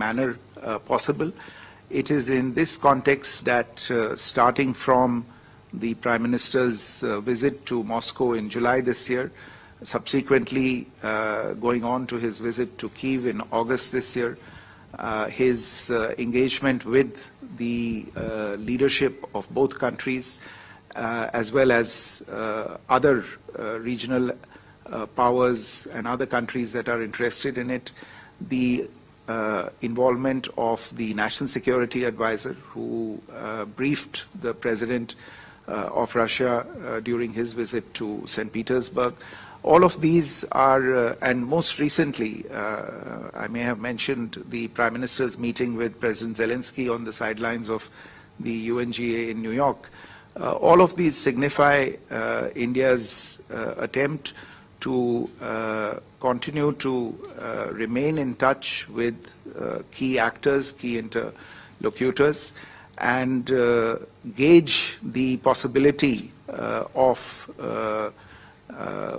manner possible. It is in this context that starting from the Prime Minister's visit to Moscow in July this year, subsequently going on to his visit to Kyiv in August this year, his engagement with the leadership of both countries, as well as other regional powers and other countries that are interested in it, the involvement of the National Security Advisor, who briefed the President of Russia during his visit to St. Petersburg. All of these are, and most recently, I may have mentioned the Prime Minister's meeting with President Zelensky on the sidelines of the UNGA in New York. All of these signify India's attempt to continue to remain in touch with key actors, key interlocutors, and gauge the possibility of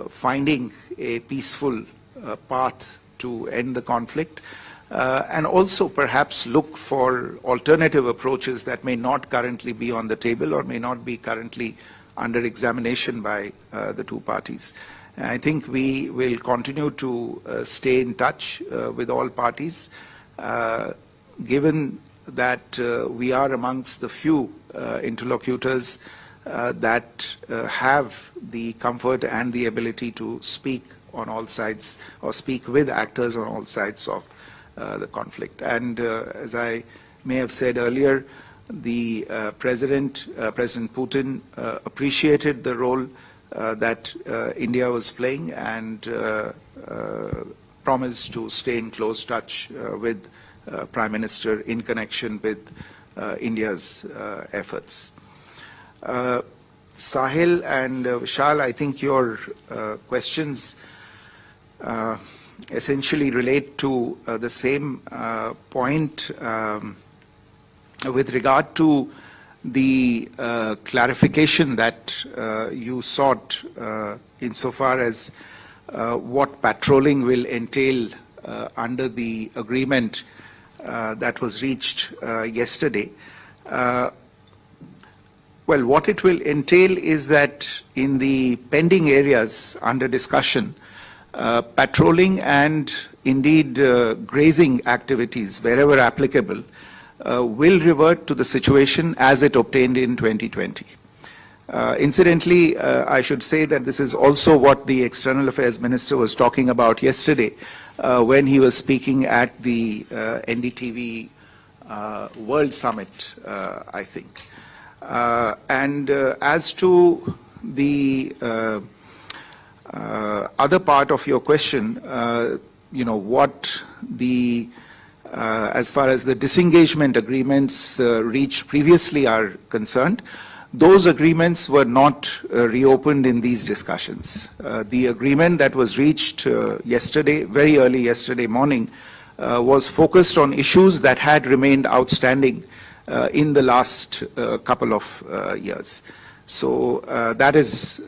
finding a peaceful path to end the conflict, and also perhaps look for alternative approaches that may not currently be on the table or may not be currently under examination by the two parties. And I think we will continue to stay in touch with all parties, given that we are amongst the few interlocutors that have the comfort and the ability to speak on all sides, or speak with actors on all sides of the conflict. And as I may have said earlier, the President Putin appreciated the role that India was playing, and promised to stay in close touch with Prime Minister in connection with India's efforts. Sahil and Vishal, I think your questions essentially relate to the same point with regard to the clarification that you sought insofar as what patrolling will entail under the agreement that was reached yesterday. Well, what it will entail is that in the pending areas under discussion, patrolling and indeed grazing activities, wherever applicable, will revert to the situation as it obtained in 2020. Incidentally, I should say that this is also what the External Affairs Minister was talking about yesterday when he was speaking at the NDTV World Summit, I think. And as to the other part of your question, what the as far as the disengagement agreements reached previously are concerned, those agreements were not reopened in these discussions. The agreement that was reached yesterday, very early yesterday morning, was focused on issues that had remained outstanding in the last couple of years. So that is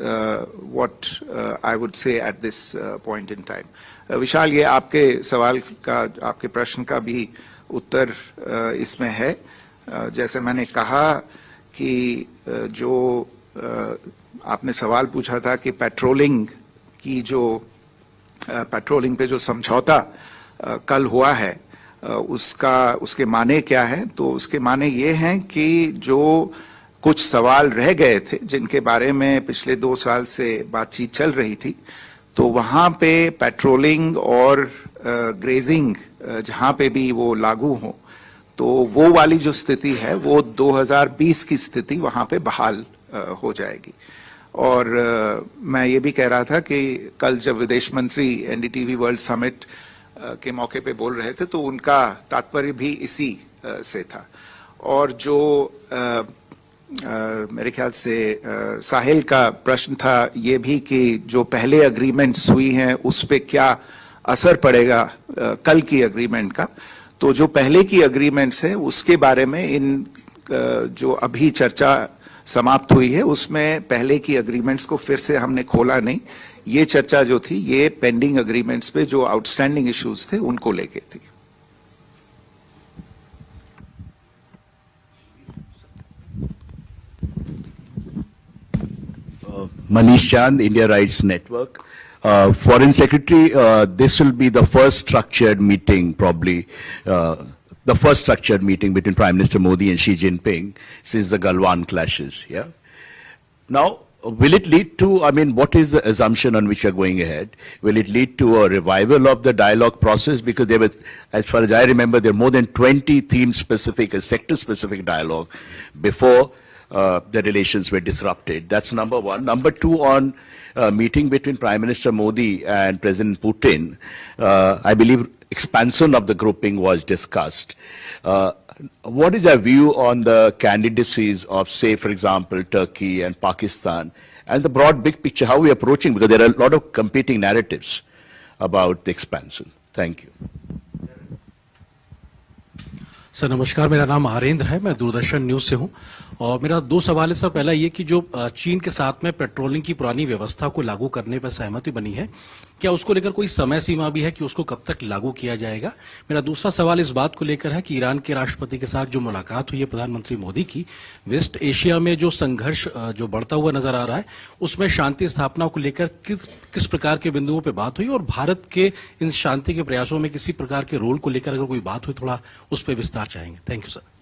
what I would say at this point in time. विशाल, ये आपके सवाल का, आपके प्रश्न का भी उत्तर इसमें है. जैसे मैंने कहा कि जो आपने सवाल पूछा था कि पेट्रोलिंग पे जो समझौता कल हुआ है उसके माने क्या है, तो उसके माने ये हैं कि जो कुछ सवाल रह गए थे जिनके बारे में पिछले 2 साल से बातचीत चल रही थी, तो वहाँ पे पेट्रोलिंग और ग्रेजिंग जहाँ पे भी वो लागू हो, तो वो वाली जो स्थिति है वो 2020 की स्थिति वहाँ पे बहाल हो जाएगी. और मैं ये भी कह रहा था कि कल जब विदेश मंत्री एनडीटीवी वर्ल्ड समिट के मौके पे बोल रहे थे तो उनका तात्पर्य भी इसी से था. और जो मेरे ख्याल से साहिल का प्रश्न था ये भी कि जो पहले अग्रीमेंट्स हुई हैं उस पे क्या असर पड़ेगा कल की अग्रीमेंट का, तो जो पहले की अग्रीमेंट्स हैं उसके बारे में इन जो अभी चर्चा समाप्त हुई है उसमें पहले की अग्रीमेंट्स को फिर से हमने खोला नहीं. ये चर्चा जो थी ये पेंडिंग अग्रीमेंट्स पे जो आउटस्टैंडिंग इश्यूज थे उनको लेके थी. Manish Chand, India Rights Network. Foreign Secretary, this will be the first structured meeting, probably, the first structured meeting between Prime Minister Modi and Xi Jinping since the Galwan clashes. Yeah. Now, will it lead to, I mean, what is the assumption on which we are going ahead? Will it lead to a revival of the dialogue process? Because there were, as far as I remember, there are more than 20 theme-specific, sector-specific dialogue before the relations were disrupted. That's number one. Number two, on meeting between Prime Minister Modi and President Putin, I believe expansion of the grouping was discussed. What is your view on the candidacies of, say, for example, Turkey and Pakistan, and the broad big picture, how we are approaching, because there are a lot of competing narratives about the expansion. Thank you. Sir नमस्कार, मेरा नाम आरेंद्र है, मैं Doordarshan news से हूं और मेरा दो सवाल है सर। पहला ये कि जो चीन के साथ में पेट्रोलिंग की पुरानी व्यवस्था को लागू करने पर सहमति बनी है, क्या उसको लेकर कोई समय सीमा भी है कि उसको कब तक लागू किया जाएगा? मेरा दूसरा सवाल इस बात को लेकर है कि ईरान के राष्ट्रपति के साथ जो मुलाकात हुई है प्रधानमंत्री मोदी की, वेस्ट एशिया में जो संघर्ष जो बढ़ता हुआ नजर आ रहा है, उसमें शांति स्थापना को लेकर किस प्रकार के बिंदुओं पर बात हुई और भारत के इन शांति के प्रयासों में किसी प्रकार के रोल को लेकर अगर कोई बात हुई, थोड़ा उस पर विस्तार चाहेंगे। Thank you sir.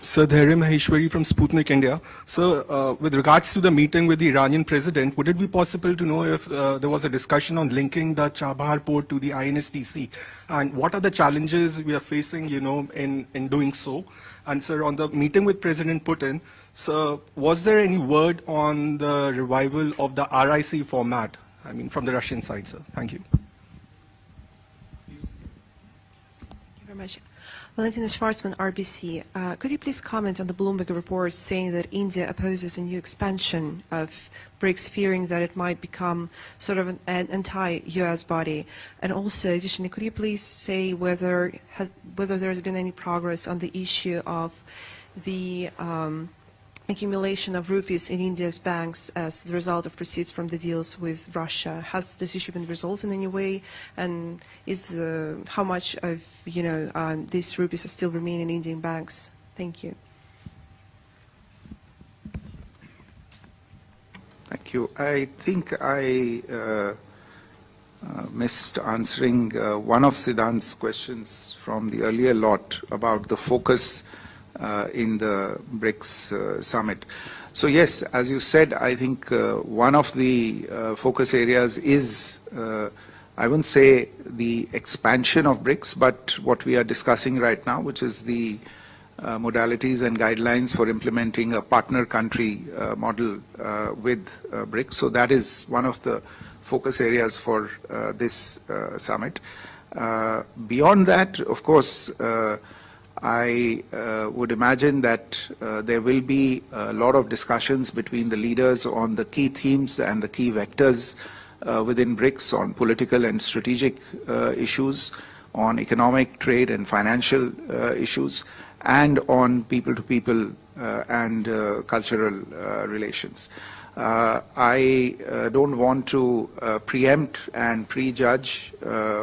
Sir, Dhairya Maheshwari from Sputnik India. Sir, with regards to the meeting with the Iranian president, would it be possible to know if there was a discussion on linking the Chabahar port to the INSTC? And what are the challenges we are facing, in doing so? And sir, on the meeting with President Putin, sir, was there any word on the revival of the RIC format? I mean, from the Russian side, sir. Thank you. Thank you very much. Valentina Schwartzman, RBC. Could you please comment on the Bloomberg report saying that India opposes a new expansion of BRICS, fearing that it might become sort of an anti-US body? And also, additionally, could you please say whether there has been any progress on the issue of the accumulation of rupees in India's banks as the result of proceeds from the deals with Russia? Has this issue been resolved in any way? And how much of these rupees are still remain in Indian banks? Thank you. Thank you. I think I missed answering one of Siddhant's questions from the earlier lot about the focus in the BRICS Summit. So yes, as you said, I think one of the focus areas is, I wouldn't say the expansion of BRICS, but what we are discussing right now, which is the modalities and guidelines for implementing a partner country model with BRICS. So that is one of the focus areas for this summit. Beyond that, of course, I would imagine that there will be a lot of discussions between the leaders on the key themes and the key vectors within BRICS on political and strategic issues, on economic, trade and financial issues, and on people-to-people and cultural relations. I don't want to preempt and prejudge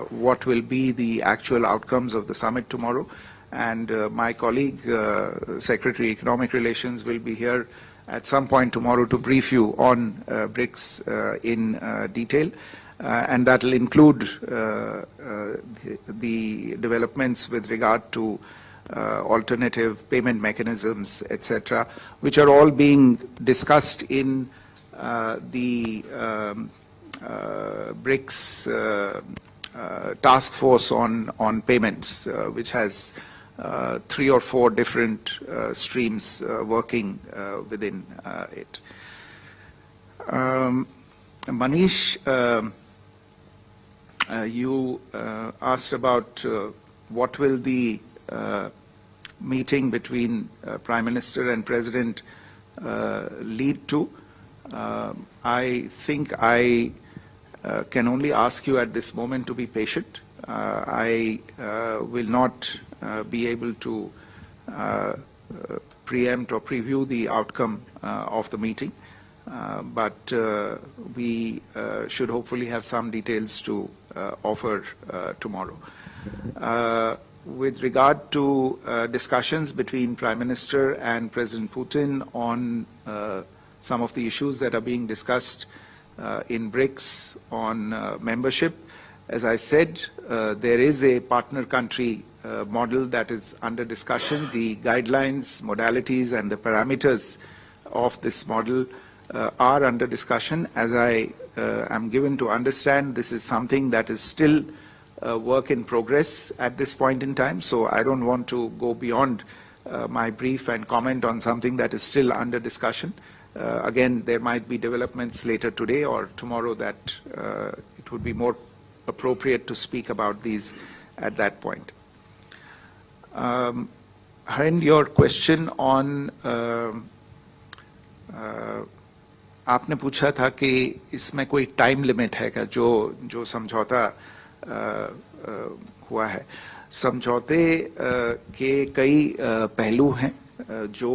what will be the actual outcomes of the summit tomorrow. And my colleague, Secretary Economic Relations, will be here at some point tomorrow to brief you on BRICS in detail. And that will include the developments with regard to alternative payment mechanisms, etc., which are all being discussed in the BRICS task force on payments, which has 3 or 4 different streams working within it. Manish, you asked about what will the meeting between Prime Minister and President lead to. I think I can only ask you at this moment to be patient. I will not be able to preempt or preview the outcome of the meeting, but we should hopefully have some details to offer tomorrow. with regard to discussions between Prime Minister and President Putin on some of the issues that are being discussed in BRICS on membership, as I said, there is a partner country model that is under discussion. The guidelines, modalities, and the parameters of this model are under discussion. As I am given to understand, this is something that is still a work in progress at this point in time, so I don't want to go beyond my brief and comment on something that is still under discussion. Again, there might be developments later today or tomorrow that it would be more appropriate to speak about these at that point. Harind, your question on आपने पूछा था कि इसमें कोई time limit है क्या जो समझौता हुआ है. समझौते के कई पहलू हैं जो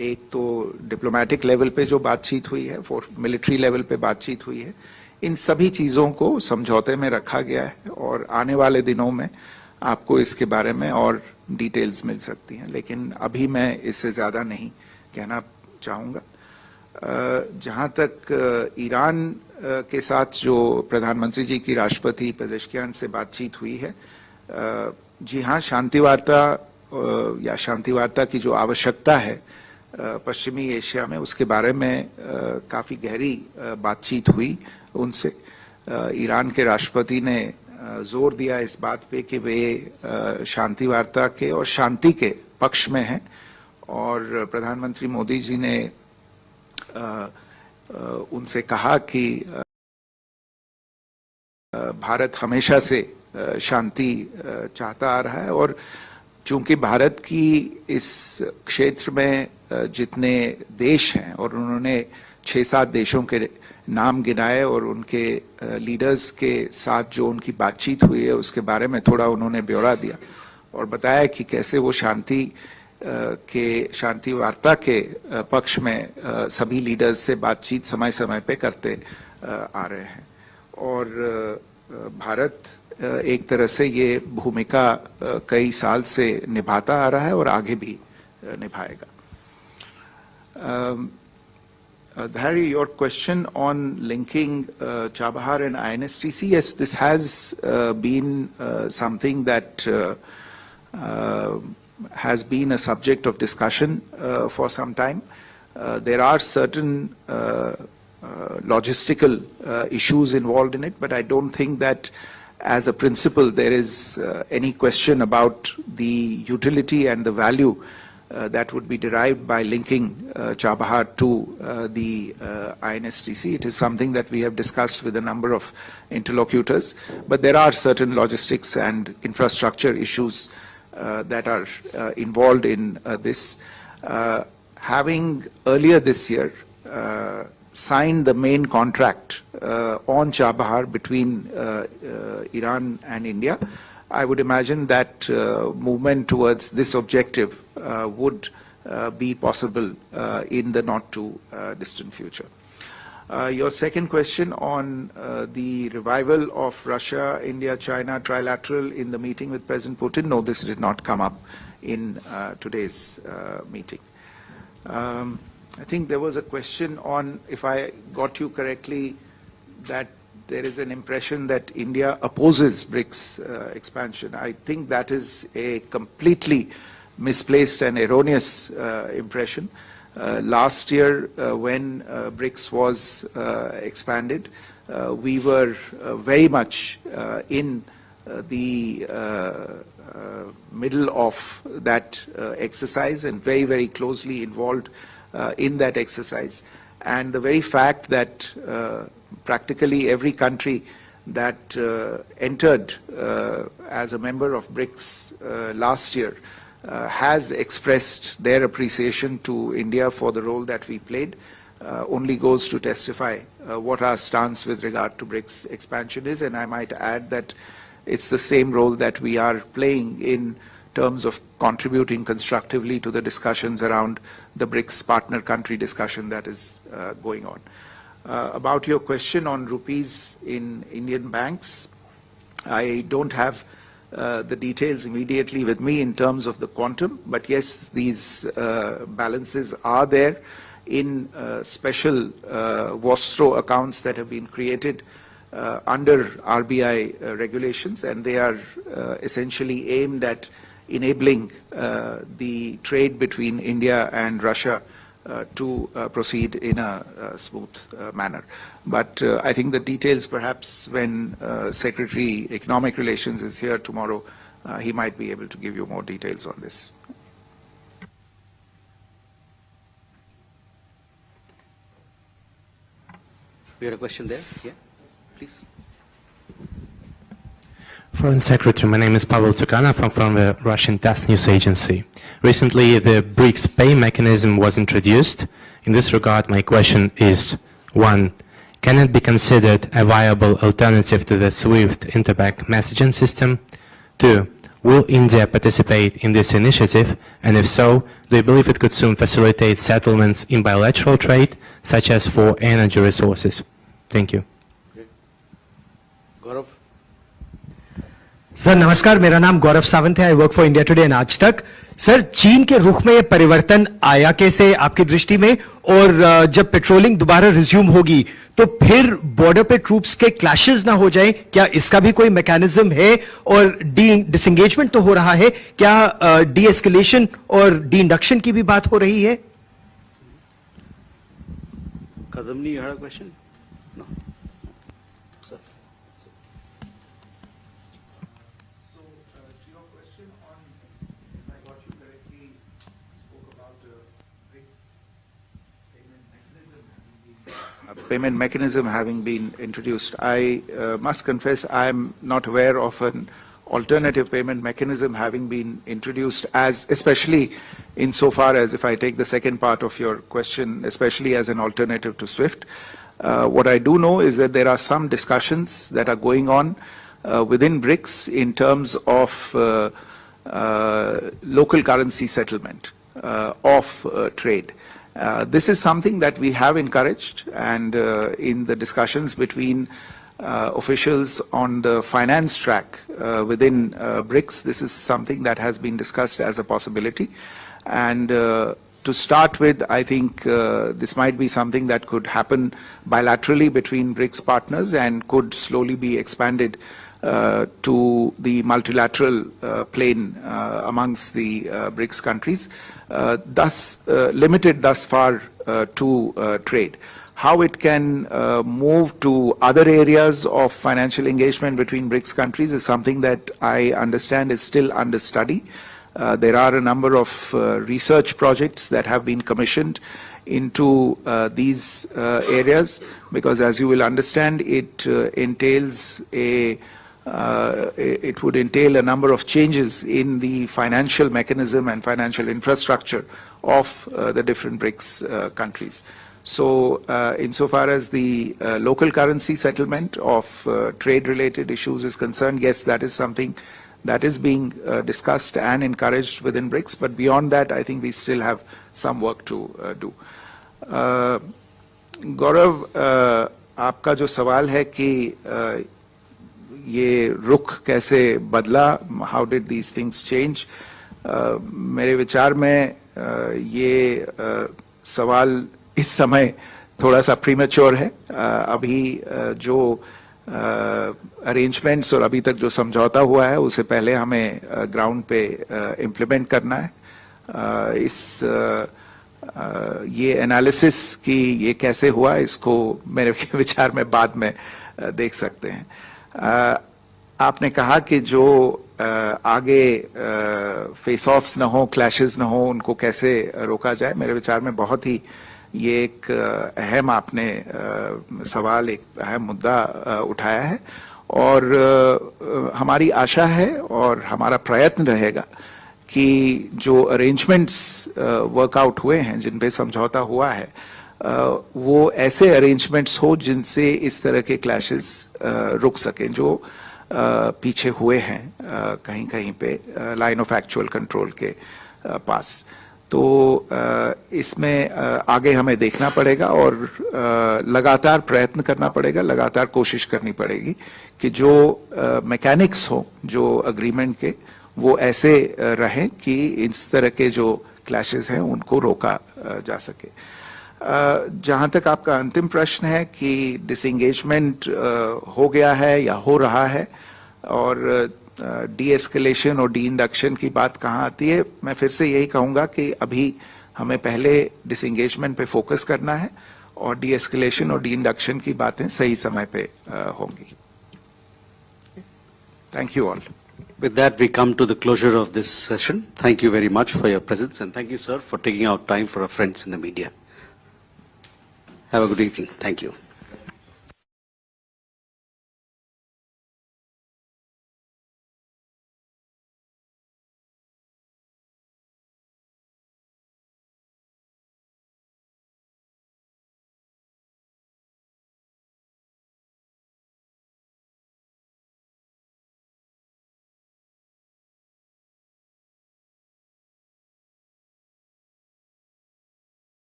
एक तो डिप्लोमेटिक लेवल पे जो बातचीत हुई है, मिलिट्री लेवल पे बातचीत हुई है, इन सभी चीज़ों को समझौते में रखा गया है और आने वाले दिनों में आपको इसके बारे में और डिटेल्स मिल सकती हैं, लेकिन अभी मैं इससे ज़्यादा नहीं कहना चाहूँगा. जहाँ तक ईरान के साथ जो प्रधानमंत्री जी की राष्ट्रपति पेजेश्कियान से बातचीत हुई है, जी हाँ, शांति वार्ता की जो आवश्यकता है पश्चिमी एशिया में, उसके बारे में काफ़ी गहरी बातचीत हुई उनसे. ईरान के राष्ट्रपति ने जोर दिया इस बात पे कि वे शांति वार्ता के और शांति के पक्ष में हैं, और प्रधानमंत्री मोदी जी ने उनसे कहा कि भारत हमेशा से शांति चाहता आ रहा है, और चूंकि भारत की इस क्षेत्र में जितने देश हैं, और उन्होंने 6-7 देशों के नाम गिनाए और उनके लीडर्स के साथ जो उनकी बातचीत हुई है उसके बारे में थोड़ा उन्होंने ब्यौरा दिया और बताया कि कैसे वो शांति वार्ता के पक्ष में सभी लीडर्स से बातचीत समय समय पे करते आ रहे हैं, और भारत एक तरह से ये भूमिका कई साल से निभाता आ रहा है और आगे भी निभाएगा. Dhari, your question on linking Chabahar and INSTC, yes, this has been something that has been a subject of discussion for some time. There are certain logistical issues involved in it, but I don't think that as a principle there is any question about the utility and the value that would be derived by linking Chabahar to the INSTC. It is something that we have discussed with a number of interlocutors, but there are certain logistics and infrastructure issues that are involved in this. Having earlier this year signed the main contract on Chabahar between Iran and India, I would imagine that movement towards this objective would be possible in the not too distant future. Your second question on the revival of Russia, India, China trilateral in the meeting with President Putin, no, this did not come up in today's meeting. I think there was a question on, if I got you correctly, that there is an impression that India opposes BRICS expansion. I think that is a completely misplaced and erroneous impression. Last year, when BRICS was expanded, we were very much in the middle of that exercise and very, very closely involved in that exercise. And the very fact that practically every country that entered as a member of BRICS last year has expressed their appreciation to India for the role that we played, only goes to testify what our stance with regard to BRICS expansion is. And I might add that it's the same role that we are playing in terms of contributing constructively to the discussions around the BRICS partner country discussion that is going on. About your question on rupees in Indian banks, I don't have the details immediately with me in terms of the quantum, but yes, these balances are there in special Vostro accounts that have been created under RBI regulations, and they are essentially aimed at enabling the trade between India and Russia to proceed in a smooth manner. But I think the details, perhaps when Secretary Economic Relations is here tomorrow, he might be able to give you more details on this. We had a question there. Yeah, please. Foreign Secretary, my name is Pavel Tsukanov. I'm from the Russian TASS news agency. Recently, the BRICS pay mechanism was introduced. In this regard, my question is, 1, can it be considered a viable alternative to the SWIFT interbank messaging system? 2, will India participate in this initiative? And if so, do you believe it could soon facilitate settlements in bilateral trade, such as for energy resources? Thank you. Gaurav? Sir नमस्कार, मेरा नाम गौरव सावंत है। I work for India today and आज तक। Sir, चीन के रुख में ये परिवर्तन आया कैसे आपकी दृष्टि में, और जब पेट्रोलिंग दोबारा रिज्यूम होगी तो फिर बॉर्डर पे ट्रूप्स के क्लैशेस ना हो जाए, क्या इसका भी कोई मैकेनिज्म है? और डिसएंगेजमेंट तो हो रहा है, क्या डी एस्केलेशन और डी इंडक्शन की भी बात हो रही है? Kadamni, you had a question? No. Sir. So, to your question on, if I got you correctly, spoke about BRICS payment mechanism having been introduced. I must confess I am not aware of an alternative payment mechanism having been introduced, as especially insofar as, if I take the second part of your question, especially as an alternative to SWIFT. What I do know is that there are some discussions that are going on within BRICS in terms of local currency settlement of trade. This is something that we have encouraged, and in the discussions between officials on the finance track within BRICS, this is something that has been discussed as a possibility. And to start with, I think this might be something that could happen bilaterally between BRICS partners and could slowly be expanded to the multilateral plane amongst the BRICS countries, thus limited thus far to trade. How it can move to other areas of financial engagement between BRICS countries is something that I understand is still under study. There are a number of research projects that have been commissioned into these areas, because as you will understand, it entails it would entail a number of changes in the financial mechanism and financial infrastructure of the different BRICS countries. So insofar as the local currency settlement of trade-related issues is concerned, yes, that is something that is being discussed and encouraged within BRICS. But beyond that, I think we still have some work to do. Gaurav, आपका जो सवाल है कि ये रुख कैसे बदला, how did these things change? मेरे विचार में ये सवाल इस समय थोड़ा सा प्रीमेच्योर है. अभी जो अरेंजमेंट्स और अभी तक जो समझौता हुआ है उसे पहले हमें ग्राउंड पे इम्प्लीमेंट करना है. ये एनालिसिस कि ये कैसे हुआ, इसको मेरे विचार में बाद में देख सकते हैं. आपने कहा कि जो आगे फेस ऑफ्स न हो, क्लैशेस न हो, उनको कैसे रोका जाए. मेरे विचार में बहुत ही ये एक अहम आपने सवाल, एक अहम मुद्दा उठाया है, और हमारी आशा है और हमारा प्रयत्न रहेगा कि जो अरेंजमेंट्स वर्कआउट हुए हैं, जिन पे समझौता हुआ है, वो ऐसे अरेंजमेंट्स हो जिनसे इस तरह के क्लैशेस रुक सकें जो पीछे हुए हैं कहीं कहीं पे लाइन ऑफ एक्चुअल कंट्रोल के पास. तो इसमें आगे हमें देखना पड़ेगा और लगातार प्रयत्न करना पड़ेगा, लगातार कोशिश करनी पड़ेगी कि जो मैकेनिक्स हो जो अग्रीमेंट के वो ऐसे रहें कि इस तरह के जो क्लैशेस हैं उनको रोका जा सके। जहां तक आपका अंतिम प्रश्न है कि डिसएंगेजमेंट हो गया है या हो रहा है और डी एस्केलेशन और डी इंडक्शन की बात कहाँ आती है, मैं फिर से यही कहूंगा कि अभी हमें पहले डिसएंगेजमेंट पे फोकस करना है और डी एस्केलेशन और डी इंडक्शन की बातें सही समय पे होंगी। Thank you all. With that, we come to the closure of this session. Thank you very much for your presence, and thank you, sir, for taking out time for our friends in the media. Have a good evening. Thank you.